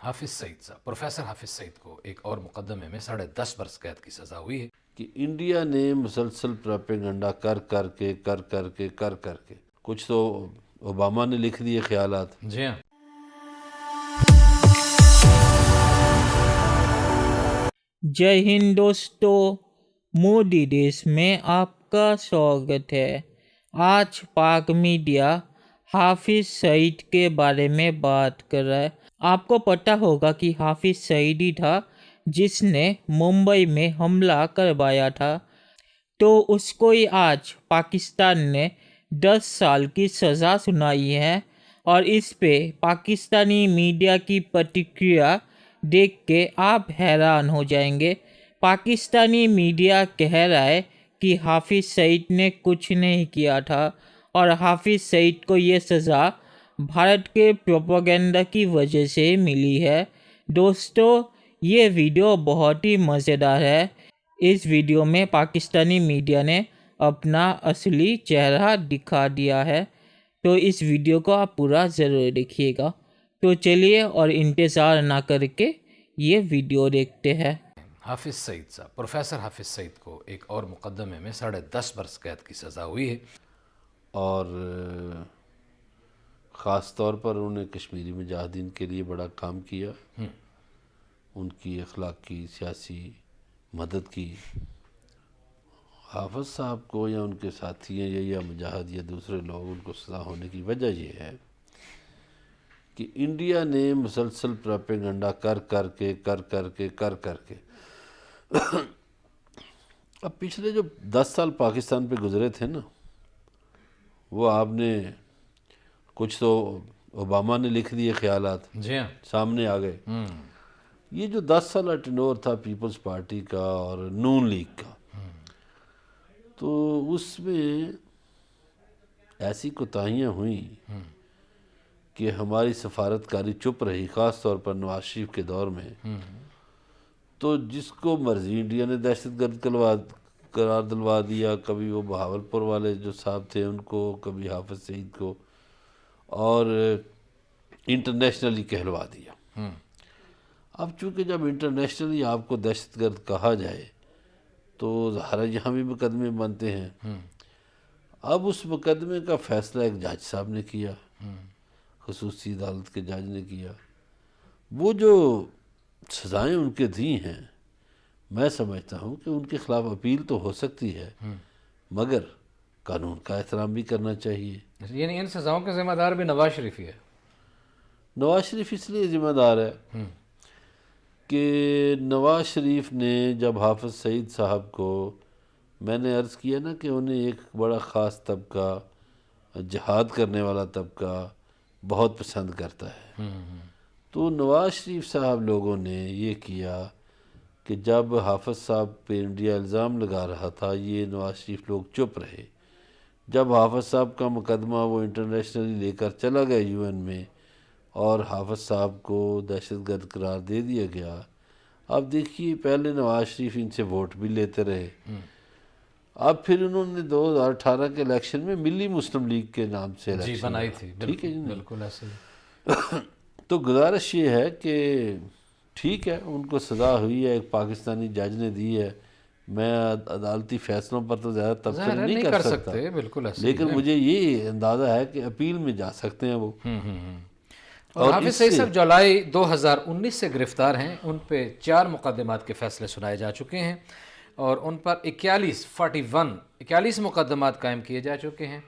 हाफिज सईद साहब, प्रोफेसर हाफिज सईद को एक और मुकदमे में 10.5 बरस कैद की सजा हुई है कि इंडिया ने मुसलसल प्रोपेगेंडा कर करके कुछ तो ओबामा ने लिख दिए ख्यालात। जी हाँ। जय हिंद दोस्तों, मोदी देश में आपका स्वागत है। आज पाक मीडिया हाफिज सईद के बारे में बात कर रहा है। आपको पता होगा कि हाफिज सईद ही था जिसने मुंबई में हमला करवाया था, तो उसको ही आज पाकिस्तान ने 10 साल की सज़ा सुनाई है। और इस पे पाकिस्तानी मीडिया की प्रतिक्रिया देख के आप हैरान हो जाएंगे। पाकिस्तानी मीडिया कह रहा है कि हाफिज सईद ने कुछ नहीं किया था और हाफिज सईद को ये सज़ा भारत के प्रोपेगेंडा की वजह से मिली है। दोस्तों, ये वीडियो बहुत ही मज़ेदार है। इस वीडियो में पाकिस्तानी मीडिया ने अपना असली चेहरा दिखा दिया है, तो इस वीडियो को आप पूरा ज़रूर देखिएगा। तो चलिए और इंतज़ार ना करके ये वीडियो देखते हैं। हाफिज सईद साहब, प्रोफेसर हाफिज सईद को एक और मुकदमे में 10.5 बरस कैद की सजा हुई है और ख़ास तौर पर उन्होंने कश्मीरी मुजाहिदीन के लिए बड़ा काम किया, उनकी अखलाकी सियासी मदद की। हाफिज साहब को या उनके साथी हैं या मुजाहिद या दूसरे लोग, उनको सज़ा होने की वजह यह है कि इंडिया ने मुसलसल प्रोपेगेंडा कर करके अब पिछले जो 10 साल पाकिस्तान पे गुजरे थे ना, वो आपने कुछ तो ओबामा ने लिख दिए ख्यालात, जी हाँ, सामने आ गए। ये जो 10 साल टेन्योर था पीपल्स पार्टी का और नून लीग का, तो उसमें ऐसी कोताहियाँ हुई कि हमारी सफारतकारी चुप रही, ख़ास तौर पर नवाज शरीफ के दौर में। तो जिसको मर्जी इंडिया ने दहशतगर्द करार दिलवा दिया, कभी वो बहावलपुर वाले जो साहब थे उनको, कभी हाफिज सईद को, और इंटरनेशनली कहलवा दिया। अब चूँकि जब इंटरनेशनली आपको दहशतगर्द कहा जाए तो ज़ाहिर यहाँ भी मुकदमे बनते हैं। अब उस मुकदमे का फ़ैसला एक जज साहब ने किया, ख़ुसूसी अदालत के जज ने किया। वो जो सज़ाएँ उनके दी हैं, मैं समझता हूँ कि उनके ख़िलाफ़ अपील तो हो सकती है, मगर कानून का एहतराम भी करना चाहिए। यानी इन सज़ाओं के ज़िम्मेदार भी नवाज शरीफ ही है। नवाज शरीफ इसलिए ज़िम्मेदार है कि नवाज शरीफ ने जब हाफिज सईद साहब को, मैंने अर्ज़ किया ना कि उन्हें एक बड़ा ख़ास तबका, जिहाद करने वाला तबका बहुत पसंद करता है। तो नवाज शरीफ साहब लोगों ने ये किया कि जब हाफिज साहब पे इंडिया इल्ज़ाम लगा रहा था, ये नवाज शरीफ लोग चुप रहे। जब हाफिज साहब का मुकदमा वो इंटरनेशनली लेकर चला गया यूएन में और हाफिज साहब को दहशतगर्द करार दे दिया गया। अब देखिए, पहले नवाज शरीफ इनसे वोट भी लेते रहे, अब फिर उन्होंने 2018 के इलेक्शन में मिली मुस्लिम लीग के नाम से इलेक्शन बनाई थी। ठीक है जी, बिल्कुल ऐसे। तो गुजारिश ये है कि ठीक है, उनको सज़ा हुई है, एक पाकिस्तानी जज ने दी है। मैं अदालती फ़ैसलों पर तो ज़्यादा तबसरा नहीं कर सकता, बिल्कुल ऐसे। लेकिन मुझे ये अंदाज़ा है कि अपील में जा सकते हैं वो। और हाफिज सईद साहब जुलाई 2019 से गिरफ्तार हैं। उन पे 4 मुकदमात के फैसले सुनाए जा चुके हैं और उन पर 41 मुकदमात कायम किए जा चुके हैं।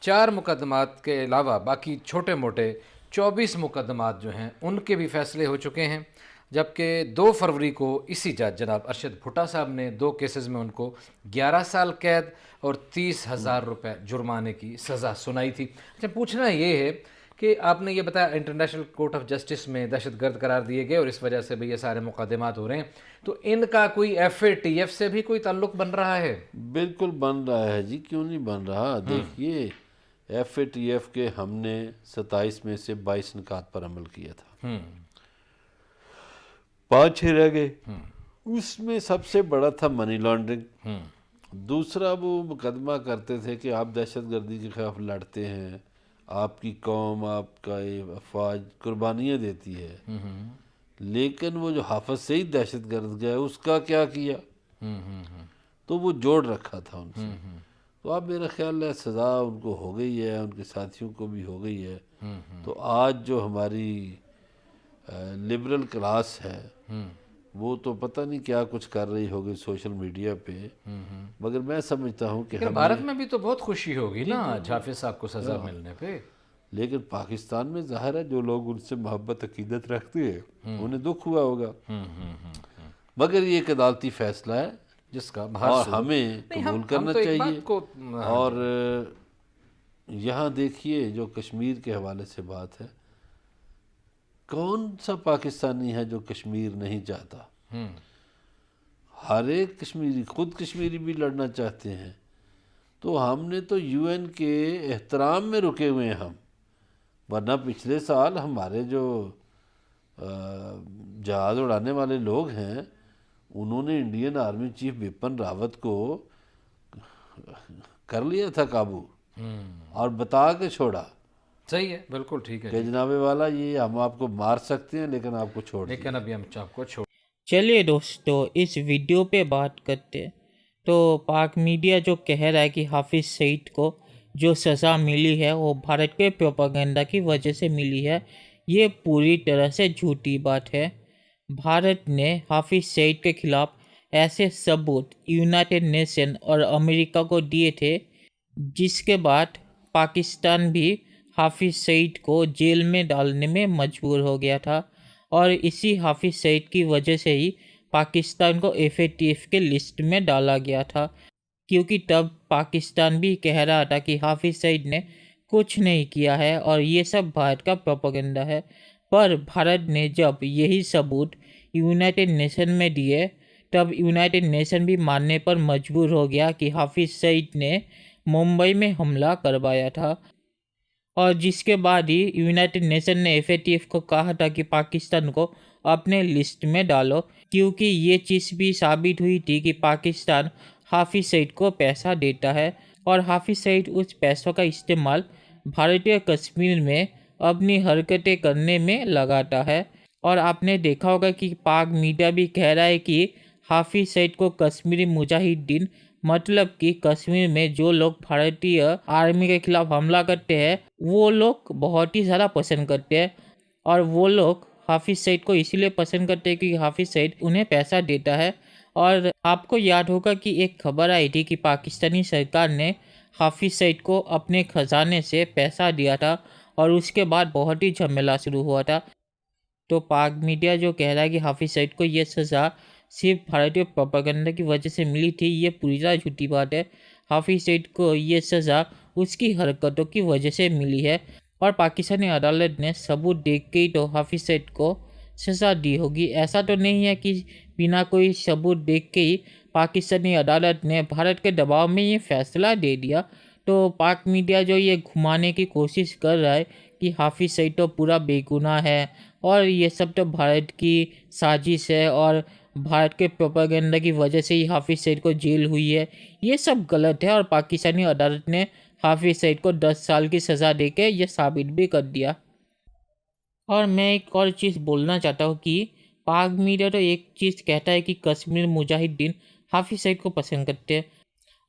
4 मुकदमात के अलावा बाकी छोटे मोटे 24 मुकदमात जो हैं उनके भी फैसले हो चुके हैं। जबकि 2 फरवरी को इसी जज जनाब अरशद भुट्टा साहब ने 2 केसेस में उनको 11 साल कैद और 30,000 रुपये जुर्माने की सज़ा सुनाई थी। अच्छा, पूछना ये है कि आपने ये बताया इंटरनेशनल कोर्ट ऑफ जस्टिस में दहशतगर्द करार दिए गए और इस वजह से भी ये सारे मुकदमात हो रहे हैं, तो इनका कोई FATF से भी कोई ताल्लुक बन रहा है? बिल्कुल बन रहा है जी, क्यों नहीं बन रहा। देखिए, FATF के हमने 27 में से 22 निकात पर अमल किया था, 5-6 रह गए। उसमें सबसे बड़ा था मनी लॉन्ड्रिंग। दूसरा, वो मुकदमा करते थे कि आप दहशतगर्दी के खिलाफ लड़ते हैं, आपकी कौम, आपका अफवाज कुर्बानियाँ देती है, लेकिन वो जो हाफिज सईद दहशतगर्द गया उसका क्या किया, तो वो जोड़ रखा था उनसे। तो अब मेरा ख्याल है सज़ा उनको हो गई है, उनके साथियों को भी हो गई है। तो आज जो हमारी लिबरल क्लास है वो तो पता नहीं क्या कुछ कर रही होगी सोशल मीडिया पे, मगर मैं समझता हूँ कि भारत में भी तो बहुत खुशी होगी ना हाफिज साहब को सज़ा मिलने पे। लेकिन पाकिस्तान में ज़ाहिर है जो लोग उनसे मोहब्बत अकीदत रखते हैं उन्हें दुख हुआ होगा। मगर ये एक अदालती फैसला है जिसका और हमें कबूल करना चाहिए। और यहाँ देखिए जो कश्मीर के हवाले से बात है, कौन सा पाकिस्तानी है जो कश्मीर नहीं चाहता? हर एक कश्मीरी, खुद कश्मीरी भी लड़ना चाहते हैं। तो हमने तो यूएन के एहतराम में रुके हुए हैं हम, वरना पिछले साल हमारे जो जहाज़ उड़ाने वाले लोग हैं उन्होंने Indian army chief Bipin Rawat को कर लिया था काबू और बता के छोड़ा। सही है, बिल्कुल ठीक है कि जनाबे वाला ये हम आपको मार सकते हैं लेकिन आपको छोड़, लेकिन अभी हम आपको छोड़। चलिए दोस्तों इस वीडियो पे बात करते हैं। तो पाक मीडिया जो कह रहा है कि हाफिज सईद को जो सज़ा मिली है वो भारत के प्रोपेगेंडा की वजह से मिली है, ये पूरी तरह से झूठी बात है। भारत ने हाफिज सईद के खिलाफ ऐसे सबूत यूनाइटेड नेशन और अमेरिका को दिए थे, जिसके बाद पाकिस्तान भी हाफिज सईद को जेल में डालने में मजबूर हो गया था। और इसी हाफिज सईद की वजह से ही पाकिस्तान को FATF के लिस्ट में डाला गया था, क्योंकि तब पाकिस्तान भी कह रहा था कि हाफिज सईद ने कुछ नहीं किया है और ये सब भारत का प्रोपेगेंडा है। पर भारत ने जब यही सबूत यूनाइटेड नेशन में दिए तब यूनाइटेड नेशन भी मानने पर मजबूर हो गया कि हाफिज सईद ने मुंबई में हमला करवाया था। और जिसके बाद ही यूनाइटेड नेशन ने FATF को कहा था कि पाकिस्तान को अपने लिस्ट में डालो, क्योंकि ये चीज़ भी साबित हुई थी कि पाकिस्तान हाफिज सईद को पैसा देता है और हाफिज सईद उस पैसों का इस्तेमाल भारतीय कश्मीर में अपनी हरकतें करने में लगाता है। और आपने देखा होगा कि पाक मीडिया भी कह रहा है कि हाफिज सईद को कश्मीरी मुजाहिदीन, मतलब कि कश्मीर में जो लोग भारतीय आर्मी के खिलाफ हमला करते हैं वो लोग बहुत ही ज़्यादा पसंद करते हैं। और वो लोग हाफिज सईद को इसीलिए पसंद करते हैं क्योंकि हाफिज सईद उन्हें पैसा देता है। और आपको याद होगा कि एक खबर आई थी कि पाकिस्तानी सरकार ने हाफिज सईद को अपने खजाने से पैसा दिया था और उसके बाद बहुत ही झमेला शुरू हुआ था। तो पाक मीडिया जो कह रहा है कि हाफिज सईद को ये सज़ा सिर्फ भारतीय प्रोपेगेंडा की वजह से मिली थी, ये पूरी तरह झूठी बात है। हाफिज सईद को ये सज़ा उसकी हरकतों की वजह से मिली है और पाकिस्तानी अदालत ने सबूत देख के ही तो हाफिज सईद को सज़ा दी होगी। ऐसा तो नहीं है कि बिना कोई सबूत देख के ही पाकिस्तानी अदालत ने भारत के दबाव में ये फैसला दे दिया। तो पाक मीडिया जो ये घुमाने की कोशिश कर रहा है कि हाफिज सईद तो पूरा बेगुनाह है और ये सब तो भारत की साजिश है और भारत के प्रोपेगेंडा की वजह से ही हाफिज सईद को जेल हुई है, ये सब गलत है। और पाकिस्तानी अदालत ने हाफिज सईद को 10 साल की सज़ा देके ये साबित भी कर दिया। और मैं एक और चीज़ बोलना चाहता हूँ कि पाक मीडिया तो एक चीज़ कहता है कि कश्मीर मुजाहिदीन हाफिज सईद को पसंद करते हैं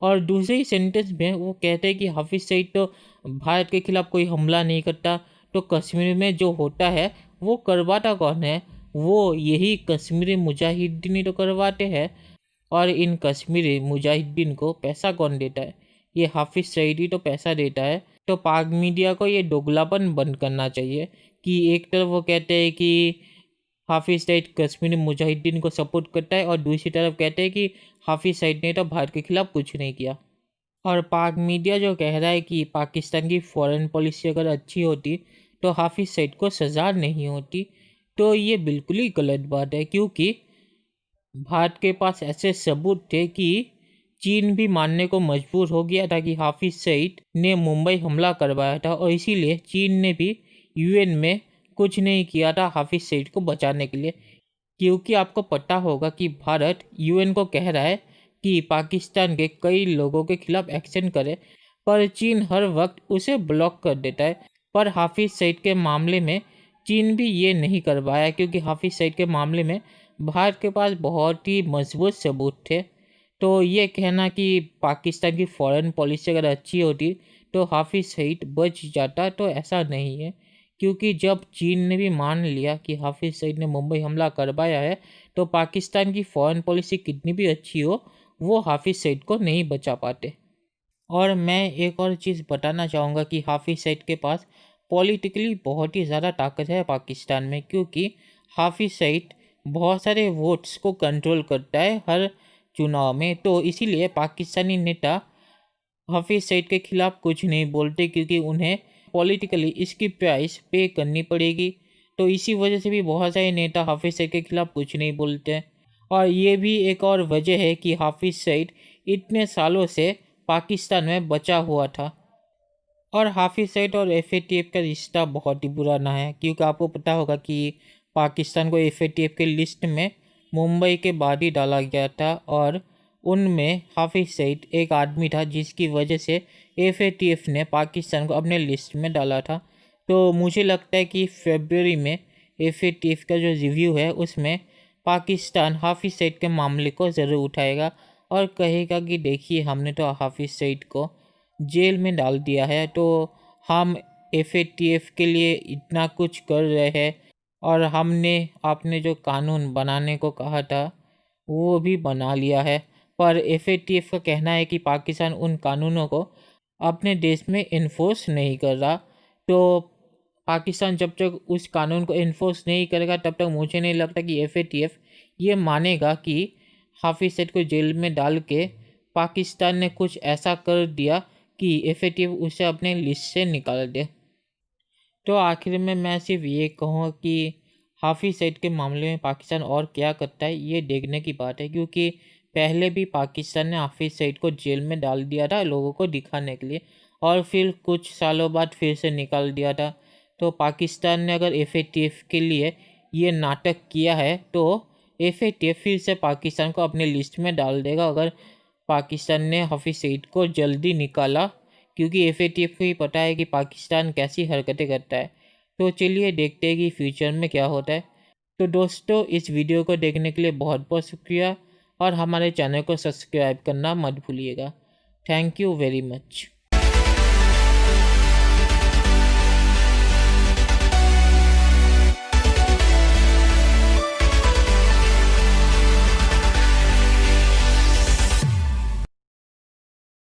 और दूसरे ही सेंटेंस में वो कहते हैं कि हाफिज सईद तो भारत के खिलाफ कोई हमला नहीं करता। तो कश्मीर में जो होता है वो करवाता कौन है? वो यही कश्मीरी मुजाहिदीन ही तो करवाते हैं। और इन कश्मीरी मुजाहिदीन को पैसा कौन देता है? ये हाफिज सईद ही तो पैसा देता है। तो पाक मीडिया को ये दोगलापन बंद करना चाहिए कि एक तरफ वो कहते हैं कि हाफिज सईद कश्मीरी मुजाहिदीन को सपोर्ट करता है और दूसरी तरफ कहते हैं कि हाफिज सईद ने तो भारत के खिलाफ कुछ नहीं किया। और पाक मीडिया जो कह रहा है कि पाकिस्तान की फॉरेन पॉलिसी अगर अच्छी होती तो हाफिज सईद को सज़ा नहीं होती, तो ये बिल्कुल ही गलत बात है, क्योंकि भारत के पास ऐसे सबूत थे कि चीन भी मानने को मजबूर हो गया था कि हाफिज सईद ने मुंबई हमला करवाया था और इसीलिए चीन ने भी UN में कुछ नहीं किया था हाफिज सईद को बचाने के लिए। क्योंकि आपको पता होगा कि भारत UN को कह रहा है कि पाकिस्तान के कई लोगों के खिलाफ एक्शन करे, पर चीन हर वक्त उसे ब्लॉक कर देता है। पर हाफिज सईद के मामले में चीन भी ये नहीं कर पाया क्योंकि हाफिज़ सईद के मामले में भारत के पास बहुत ही मजबूत सबूत थे। तो ये कहना कि पाकिस्तान की फ़ॉरेन पॉलिसी अगर अच्छी होती तो हाफिज़ सईद बच जाता, तो ऐसा नहीं है। क्योंकि जब चीन ने भी मान लिया कि हाफिज़ सईद ने मुंबई हमला करवाया है, तो पाकिस्तान की फ़ॉरेन पॉलिसी कितनी भी अच्छी हो, वो हाफिज़ सईद को नहीं बचा पाते। और मैं एक और चीज़ बताना चाहूँगा कि हाफिज़ सईद के पास पॉलिटिकली बहुत ही ज़्यादा ताकत है पाकिस्तान में, क्योंकि हाफिज़ सईद बहुत सारे वोट्स को कंट्रोल करता है हर चुनाव में। तो इसीलिए पाकिस्तानी नेता हाफिज़ सईद के खिलाफ कुछ नहीं बोलते, क्योंकि उन्हें पॉलिटिकली इसकी प्राइस पे करनी पड़ेगी। तो इसी वजह से भी बहुत सारे नेता हाफिज़ सईद के खिलाफ कुछ नहीं बोलते हैं। और ये भी एक और वजह है कि हाफिज़ सईद इतने सालों से पाकिस्तान में बचा हुआ था। और हाफिज़ सईद और एफएटीएफ का रिश्ता बहुत ही पुराना है, क्योंकि आपको पता होगा कि पाकिस्तान को एफएटीएफ के लिस्ट में मुंबई के बाद ही डाला गया था, और उनमें हाफिज़ सईद एक आदमी था जिसकी वजह से एफएटीएफ ने पाकिस्तान को अपने लिस्ट में डाला था। तो मुझे लगता है कि फरवरी में एफएटीएफ का जो रिव्यू है उसमें पाकिस्तान हाफिज़ सईद के मामले को ज़रूर उठाएगा और कहेगा कि देखिए हमने तो हाफिज़ सईद को जेल में डाल दिया है, तो हम एफएटीएफ के लिए इतना कुछ कर रहे हैं और हमने आपने जो कानून बनाने को कहा था वो भी बना लिया है। पर एफएटीएफ का कहना है कि पाकिस्तान उन कानूनों को अपने देश में इन्फोर्स नहीं कर रहा। तो पाकिस्तान जब तक उस कानून को इन्फोर्स नहीं करेगा तब तक मुझे नहीं लगता कि एफएटीएफ ये मानेगा कि हाफिज़ सईद को जेल में डाल के पाकिस्तान ने कुछ ऐसा कर दिया कि एफएटीएफ उसे अपने लिस्ट से निकाल दे। तो आखिर में मैं सिर्फ ये कहूँगा कि हाफिज़ सईद के मामले में पाकिस्तान और क्या करता है ये देखने की बात है, क्योंकि पहले भी पाकिस्तान ने हाफिज़ सईद को जेल में डाल दिया था लोगों को दिखाने के लिए, और फिर कुछ सालों बाद फिर से निकाल दिया था। तो पाकिस्तान ने अगर एफएटीएफ के लिए ये नाटक किया है तो एफएटीएफ फिर से पाकिस्तान को अपने लिस्ट में डाल देगा अगर पाकिस्तान ने हाफिज़ सईद को जल्दी निकाला, क्योंकि एफएटीएफ को ही पता है कि पाकिस्तान कैसी हरकतें करता है। तो चलिए देखते हैं कि फ्यूचर में क्या होता है। तो दोस्तों इस वीडियो को देखने के लिए बहुत बहुत शुक्रिया, और हमारे चैनल को सब्सक्राइब करना मत भूलिएगा। Thank you very much.